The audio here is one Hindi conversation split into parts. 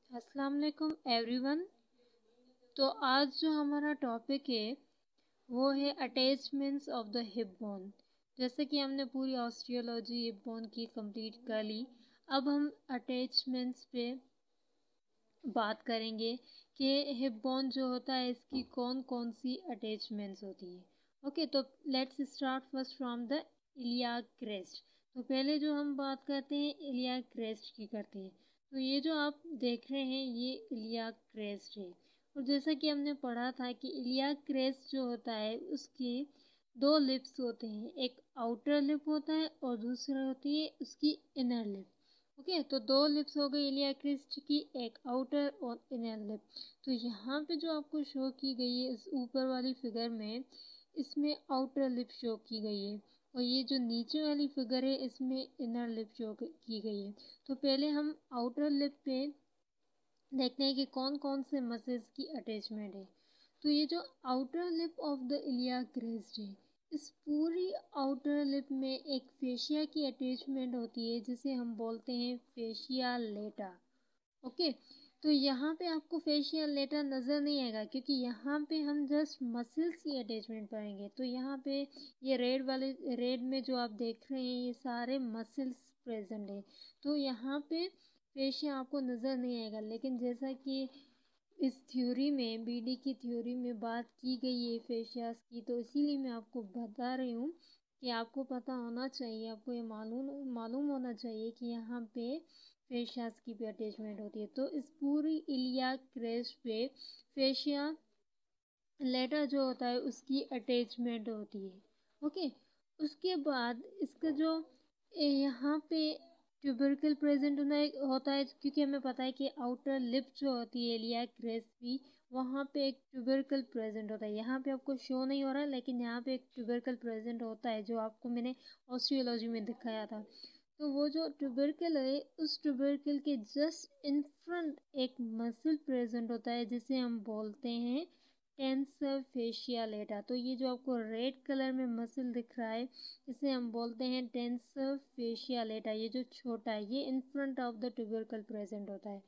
अस्सलाम वालेकुम एवरीवन। तो आज जो हमारा टॉपिक है वो है attachments of the hip bone. जैसे कि हमने पूरी ऑस्टियोलॉजी हिप बोन की कंप्लीट कर ली, अब हम अटैचमेंट्स पे बात करेंगे कि हिप बोन जो होता है इसकी कौन कौन सी अटैचमेंट्स होती है। ओके, तो let's start first from the iliac crest. तो पहले जो हम बात करते हैं इलियाक क्रेस्ट की करते हैं। तो ये जो आप देख रहे हैं ये इलियाक क्रेस्ट है। और जैसा कि हमने पढ़ा था कि इलियाक क्रेस्ट जो होता है उसके दो लिप्स होते हैं, एक आउटर लिप होता है और दूसरा होती है उसकी इनर लिप। ओके, तो दो लिप्स हो गई इलियाक क्रेस्ट की, एक आउटर और इनर लिप। तो यहाँ पे जो आपको शो की गई है इस ऊपर वाली फिगर में, इसमें आउटर लिप शो की गई है और ये जो नीचे वाली फिगर है इसमें इनर लिप शो की गई है। तो पहले हम आउटर लिप पे देखते हैं कि कौन कौन से मसल्स की अटैचमेंट है। तो ये जो outer lip of the iliac crest है, इस पूरी आउटर लिप में एक फेशिया की अटैचमेंट होती है जिसे हम बोलते हैं फेशिया लेटा। ओके, तो यहाँ पे आपको फेशिया लेटा नज़र नहीं आएगा क्योंकि यहाँ पे हम जस्ट मसल्स की अटैचमेंट पढ़ेंगे। तो यहाँ पे ये रेड में जो आप देख रहे हैं ये सारे मसल्स प्रेजेंट है। तो यहाँ पे फेशिया आपको नज़र नहीं आएगा, लेकिन जैसा कि इस थ्योरी में बीडी की थ्योरी में बात की गई है फेशियास की, तो इसीलिए मैं आपको बता रही हूँ कि आपको पता होना चाहिए, आपको ये मालूम होना चाहिए कि यहाँ पे फेशियास की भी अटैचमेंट होती है। तो इस पूरी इलियाक क्रेस्ट पे फेशिया लेटा जो होता है उसकी अटैचमेंट होती है। ओके, उसके बाद इसका जो यहाँ पे ट्यूबरकल प्रेजेंट होता है क्योंकि हमें पता है कि आउटर लिप जो होती है इलियाक क्रेस्ट की, वहाँ पे एक ट्यूबरकल प्रेजेंट होता है। यहाँ पे आपको शो नहीं हो रहा है लेकिन यहाँ पे एक ट्यूबरकल प्रेजेंट होता है जो आपको मैंने ऑस्टियोलॉजी में दिखाया था। तो वो जो ट्यूबरकल है उस ट्यूबरकल के जस्ट इन फ्रंट एक मसल प्रेजेंट होता है जिसे हम बोलते हैं टेंसर फेशिया लेटा। तो ये जो आपको रेड कलर में मसल दिख रहा है इसे हम बोलते हैं टेंसर फेशिया लेटा। ये जो छोटा है ये in front of the tubercle present होता है।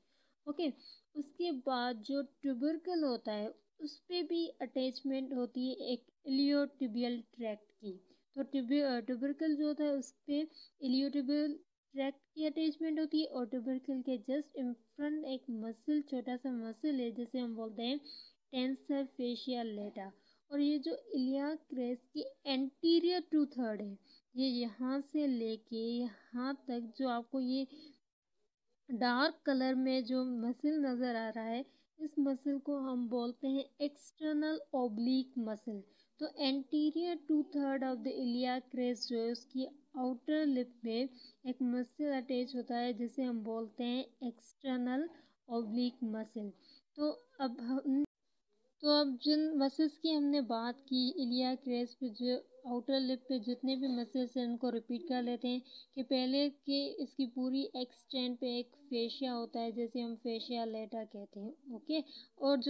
ओके, उसके बाद जो ट्यूबरकल होता है उस पे भी अटैचमेंट होती है एक इलियोटिबियल ट्रैक्ट की। तो ट्यूबरकल जो होता है उस पे इलियोटिबियल ट्रैक्ट की अटैचमेंट होती है और ट्यूबरकल के जस्ट इन फ्रंट एक मसल, छोटा सा मसल है जिसे हम बोलते हैं टेंसर फेशिया लेटा। और ये जो इलियाक क्रेस्ट की एंटीरियर टू थर्ड है, ये यहाँ से लेके यहाँ तक जो आपको ये डार्क कलर में जो मसल नज़र आ रहा है इस मसल को हम बोलते हैं एक्सटर्नल ओब्लिक मसल। तो anterior two third of the iliac crest जो है उसकी आउटर लिप में एक मसल अटैच होता है जिसे हम बोलते हैं एक्सटर्नल ओब्लिक मसल। तो अब जिन मसल्स की हमने बात की इलियाक क्रेस्ट पे, जो आउटर लिप पे जितने भी मसल्स हैं उनको रिपीट कर लेते हैं कि पहले के इसकी पूरी एक्सटेंट पे एक फेशिया होता है जैसे हम फेशिया लेटा कहते हैं। ओके, और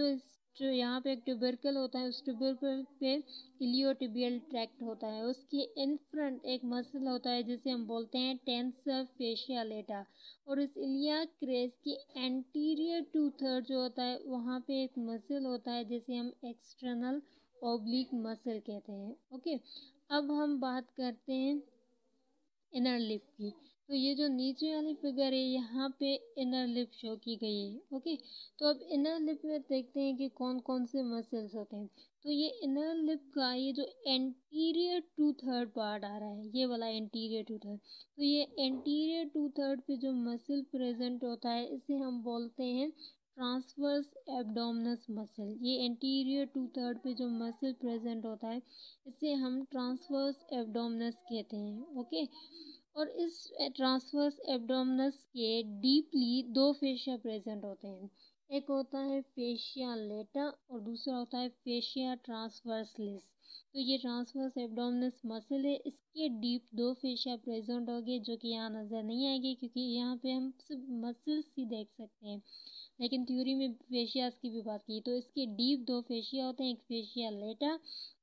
जो यहाँ पे एक ट्यूबरकल होता है उस ट्यूबरकल पे इलियोटिबियल ट्रैक्ट होता है, उसके इन फ्रंट एक मसल होता है जिसे हम बोलते हैं टेंसर फेशिया लेटा। और इस इलियाक क्रेस्ट की एंटीरियर टू थर्ड जो होता है वहाँ पे एक मसल होता है जिसे हम एक्सटर्नल ओब्लिक मसल कहते हैं। ओके, अब हम बात करते हैं इनर लिप की। तो ये जो नीचे वाली फिगर है यहाँ पे इनर लिप शो की गई है। ओके, तो अब इनर लिप में देखते हैं कि कौन कौन से मसल्स होते हैं। तो ये इनर लिप का ये जो एंटीरियर टू थर्ड पार्ट आ रहा है, ये वाला एंटीरियर टू थर्ड, तो ये एंटीरियर टू थर्ड पे जो मसल प्रेजेंट होता है इसे हम बोलते हैं ट्रांसवर्स एब्डोमिनस मसल। ये एंटीरियर टू थर्ड पे जो मसल प्रेजेंट होता है इसे हम ट्रांसवर्स एब्डोमिनस कहते हैं। ओके, और इस ट्रांसवर्स एब्डोमिनस के डीपली दो फेशिया प्रेजेंट होते हैं, एक होता है फेशिया लेटा और दूसरा होता है फेशिया ट्रांसवर्सलिस। तो ये ट्रांसवर्स एब्डोमिनस मसल है, इसके डीप दो फेशिया प्रेजेंट होंगे जो कि यहाँ नज़र नहीं आएगी क्योंकि यहाँ पे हम सिर्फ मसल्स ही देख सकते हैं, लेकिन थ्योरी में फेशियास की भी बात की। तो इसके डीप दो फेशिया होते हैं, एक फेशिया लेटा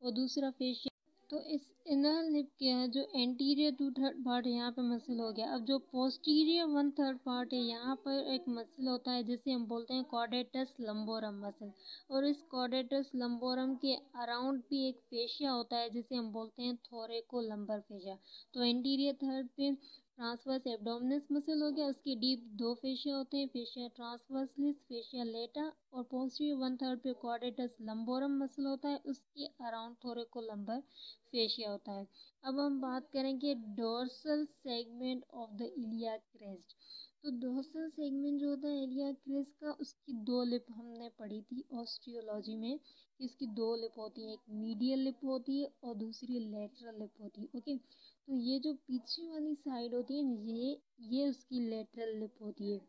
और दूसरा फेशिया तो इस इनर लिप के जो एंटीरियर 2/3 पार्ट यहाँ पे मसल हो गया। अब जो पोस्टीरियर 1/3 पार्ट है यहाँ पर एक मसल होता है जिसे हम बोलते हैं कॉर्डेटस लंबोरम मसल। और इस कॉर्डेटस लंबोरम के अराउंड भी एक फेशिया होता है जिसे हम बोलते हैं थोरैकोलम्बर फेशिया। तो एंटीरियर थर्ड पे ट्रांसवर्स एब्डोमिनस मसल हो गया, उसके डीप 2 फेशिया होते हैं, फेशिया ट्रांसवर्सलिस, फेशिया लेटा। और पोस्टीरियर 1/3 पे कॉर्डेटस लंबोरम मसल होता है, उसके अराउंड थोरैकोलम्बर फेशिया होता है। अब हम बात करेंगे dorsal segment of the iliac crest. तो डोर्सल सेगमेंट जो होता है इलियाक क्रेस्ट का, उसकी 2 लिप हमने पढ़ी थी ऑस्टियोलॉजी में। इसकी 2 लिप होती है, एक मीडियल लिप होती है और दूसरी लेटरल लिप होती है। ओके, तो ये जो पीछे वाली साइड होती है ये उसकी लेटरल लिप होती है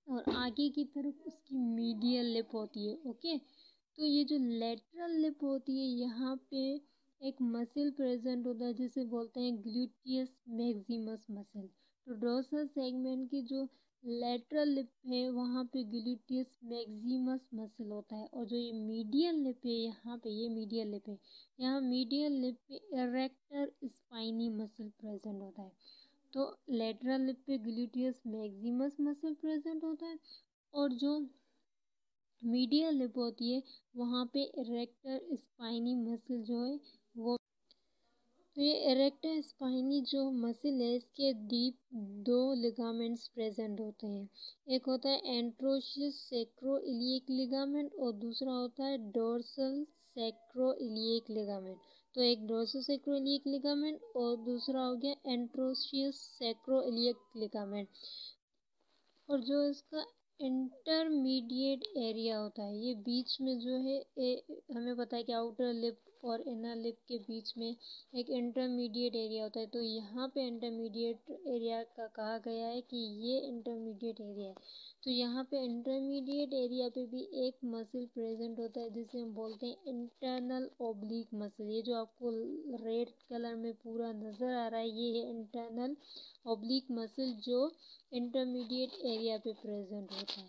और आगे की तरफ उसकी मीडियल लिप होती है। ओके, तो ये जो लेटरल लिप होती है यहाँ पे एक मसल प्रेजेंट होता है जिसे बोलते हैं ग्लूटियस मैक्सिमस मसल। तो डोर्सल सेगमेंट की जो लेटरल लिप है वहाँ पे ग्लूटियस मैक्सिमस मसल होता है। और जो ये मीडियल लिप है यहाँ पे, ये मीडियल लिप है, यहाँ मीडियल लिप पे इरेक्टर स्पाइनी मसल प्रेजेंट होता है। तो लेटरल लिप पे ग्लूटियस मैक्सिमस मसल प्रेजेंट होता है और जो मीडियल लिप होती है वहाँ पे इरेक्टर स्पाइनी मसल जो है वो। तो ये इरेक्टर स्पाइनी जो मसल है इसके डीप 2 लिगामेंट्स प्रेजेंट होते हैं। एक होता है एंट्रोशियस सैक्रोइलिएक लिगामेंट और दूसरा होता है डोर्सल सैक्रोइलिएक लिगामेंट। तो एक डोर्सल सैक्रोइलिएक लिगामेंट और दूसरा हो गया एंट्रोशियस सैक्रोइलिएक लिगामेंट। और जो इसका इंटरमीडिएट एरिया होता है, ये बीच में जो है हमें पता है कि आउटर लिप और इनर लिप के बीच में एक इंटरमीडिएट एरिया होता है। तो यहाँ पे इंटरमीडिएट एरिया का कहा गया है कि ये इंटरमीडिएट एरिया है। तो यहाँ पे इंटरमीडिएट एरिया पे भी एक मसल प्रेजेंट होता है जिसे हम बोलते हैं इंटरनल ओब्लिक मसल। ये जो आपको रेड कलर में पूरा नज़र आ रहा है ये है इंटरनल ओब्लिक मसल जो इंटरमीडिएट एरिया पे प्रेजेंट होता है।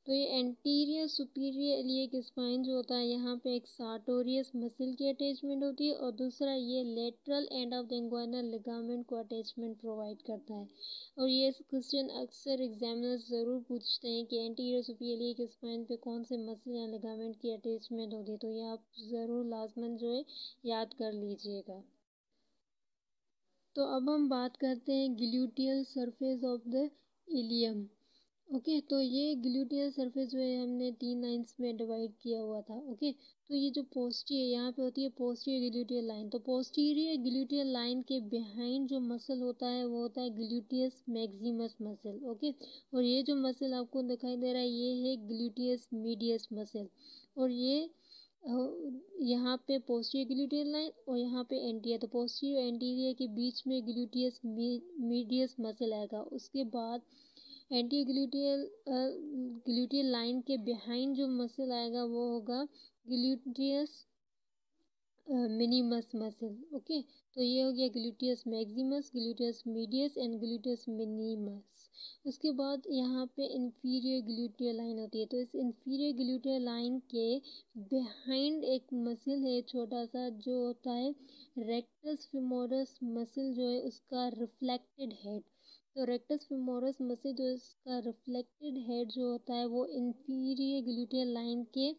तो ये एंटीरियर सुपीरियर इलियक स्पाइन जो होता है यहाँ पे एक सार्टोरियस मसल की अटैचमेंट होती है और दूसरा ये lateral end of the inguinal ligament को अटैचमेंट प्रोवाइड करता है। और ये क्वेश्चन अक्सर एग्जामिनर्स ज़रूर पूछते हैं कि एंटीरियर सुपीरियर इलियक स्पाइन पे कौन से मसल या लिगामेंट की अटैचमेंट होती है। तो ये आप ज़रूर लाजमन जो है याद कर लीजिएगा। तो अब हम बात करते हैं gluteal surface of the ilium. Okay, तो ये ग्लूटियल सरफेस जो है हमने 3 लाइंस में डिवाइड किया हुआ था। ओके, तो ये जो पोस्टीरियर यहाँ पे होती है पोस्टीरियर ग्लूटियल लाइन। तो पोस्टीरियर ग्लूटियल लाइन के बिहाइंड जो मसल होता है वो होता है ग्लूटियस मैक्सिमस मसल। ओके, और ये जो मसल आपको दिखाई दे रहा है ये है ग्लूटियस मीडियस मसल। और ये यहाँ पे पोस्टीरियर ग्लूटियल लाइन और यहाँ पे एंटीरियर। तो पोस्टीरियर एंटीरियर के बीच में ग्लूटियस मीडियस मसल आएगा। उसके बाद एंटी ग्लूटियल लाइन के बिहाइंड जो मसल आएगा वो होगा ग्लूटियस मिनिमस मसल। ओके, तो ये हो गया gluteus Maximus, gluteus medius and gluteus minimus. उसके बाद यहाँ पे इंफीरियर ग्लूटियल लाइन होती है। तो इस इंफीरियर ग्लूटियल लाइन के बिहाइंड एक मसल है छोटा सा जो होता है रेक्टस फेमोरस मसल जो है उसका रिफ्लेक्टेड हेड। तो रेक्टस फेमोरस मसल जो इसका रिफ्लेक्टेड हेड जो होता है वो इंफीरियर ग्लूटियल लाइन के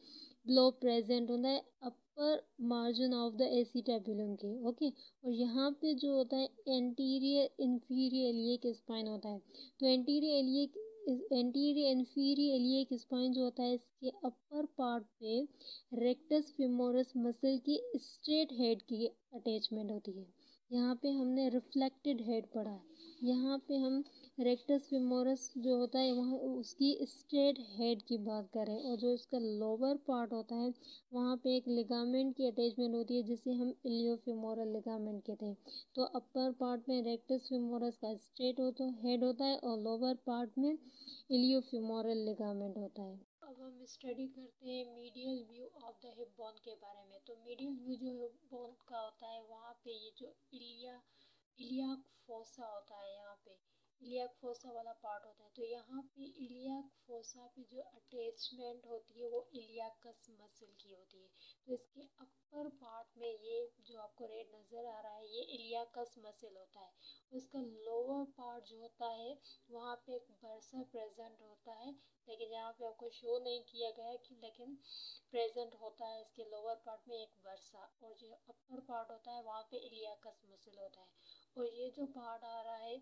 बिलो प्रेजेंट होता है अपर मार्जिन ऑफ द एसिटाबुलम के। ओके, और यहाँ पे जो होता है एंटीरियर इंफीरियर इलियक स्पाइन होता है। तो एंटीरियर इंफीरियर इलियक स्पाइन जो होता है इसके अपर पार्ट पे रेक्टस फेमोरस मसल की स्ट्रेट हेड की अटैचमेंट होती है। यहाँ पे हमने रिफ्लेक्टेड हेड पढ़ा है, यहाँ पे हम रेक्टस फेमोरस जो होता है वहाँ उसकी स्ट्रेट हेड की बात करें। और जो इसका लोअर पार्ट होता है वहाँ पे एक लिगामेंट की अटैचमेंट होती है जिसे हम इलियोफेमोरल लिगामेंट कहते हैं। तो अपर पार्ट में रेक्टस फेमोरस का स्ट्रेट हेड होता है और लोअर पार्ट में इलियोफेमोरल लिगामेंट होता है। अब हम स्टडी करते हैं medial view of the hip bone के बारे में। तो मीडियल व्यू जो हिप बोन का होता है वहाँ पे ये जो इलियाक फोसा होता है यहाँ पे इलियाक फोसा वाला पार्ट होता है। तो यहाँ पे इलियाक फोसा पे जो अटैचमेंट होती है वो इलियाकस मसल की होती है। तो इसके अपर पार्ट में ये जो आपको रेड नज़र आ रहा है ये इलियाकस मसल होता है। उसका लोअर पार्ट जो होता है वहाँ पे एक बर्सा प्रेजेंट होता है, लेकिन यहाँ पे आपको शो नहीं किया गया है कि लेकिन प्रेजेंट होता है इसके लोअर पार्ट में एक बर्सा, और जो अपर पार्ट होता है वहाँ पे इलियाकस मसल होता है। और ये जो पार्ट आ रहा है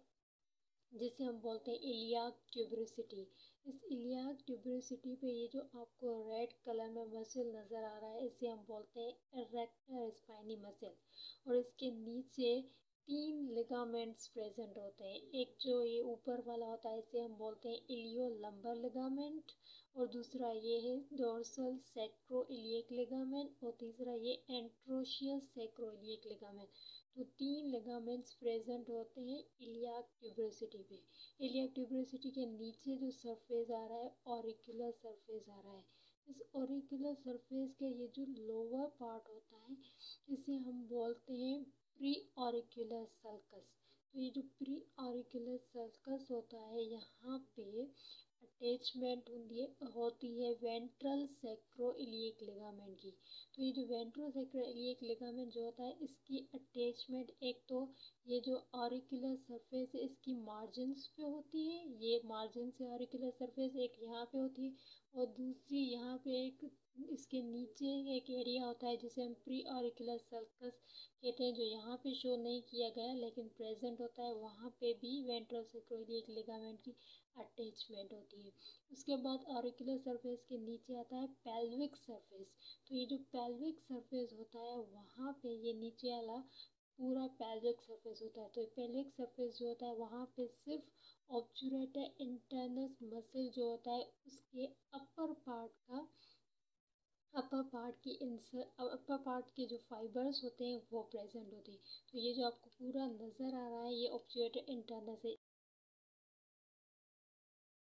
जिसे हम बोलते हैं इलियाक ट्यूबरोसिटी, इस इलियाक ट्यूबरोसिटी पे ये जो आपको रेड कलर में मसल नज़र आ रहा है इसे हम बोलते हैं इरेक्टर स्पाइनी मसल। और इसके नीचे 3 लिगामेंट्स प्रेजेंट होते हैं। एक जो ये ऊपर वाला होता है इसे हम बोलते हैं इलियो लंबर लिगामेंट, और दूसरा ये है डोर्सल सैक्रो इलियक लिगामेंट, और तीसरा ये एंट्रोशियस सैक्रो इलियक लिगामेंट। तो 3 लिगामेंट्स प्रेजेंट होते हैं इलियाक ट्यूबरोसिटी पे। इलियाक ट्यूबरोसिटी के नीचे जो सरफेस आ रहा है ऑरिकुलर सरफेस आ रहा है। इस ऑरिकुलर सरफेस के ये जो लोअर पार्ट होता है इसे हम बोलते हैं प्री ऑरिकुलर सल्कस। तो ये जो प्री ऑरिकुलर सल्कस होता है यहाँ पे अटैचमेंट होती है वेंट्रल सैक्रो इलियक लिगामेंट की। तो ये जो वेंट्रो सैक्रो इलियक लिगामेंट जो होता है इसकी अटैचमेंट एक तो ये जो ऑरिकुलर सरफेस है इसकी मार्जिन्स पे होती है, ये मार्जिन से ऑरिकुलर सरफेस एक यहाँ पे होती है, और दूसरी यहाँ पे एक इसके नीचे एक एरिया होता है जिसे हम प्री ऑरिकुलर सर्कस कहते हैं, जो यहाँ पे शो नहीं किया गया लेकिन प्रेजेंट होता है। वहाँ पे भी वेंट्रल सैक्रोइलियक लिगामेंट की अटैचमेंट होती है। उसके बाद ऑरिकुलर सरफेस के नीचे आता है पेल्विक सरफेस। तो ये जो पेल्विक सरफेस होता है वहाँ पे ये नीचे वाला पूरा पेल्विक सरफेस होता है। तो पेल्विक सरफेस जो होता है वहाँ पे सिर्फ ऑब्चुरेटर इंटरनस मसल जो होता है उसके अपर पार्ट के जो फाइबर्स होते हैं वो प्रेजेंट होते हैं। तो ये जो आपको पूरा नज़र आ रहा है ये ऑब्चुरेटर इंटरनस है।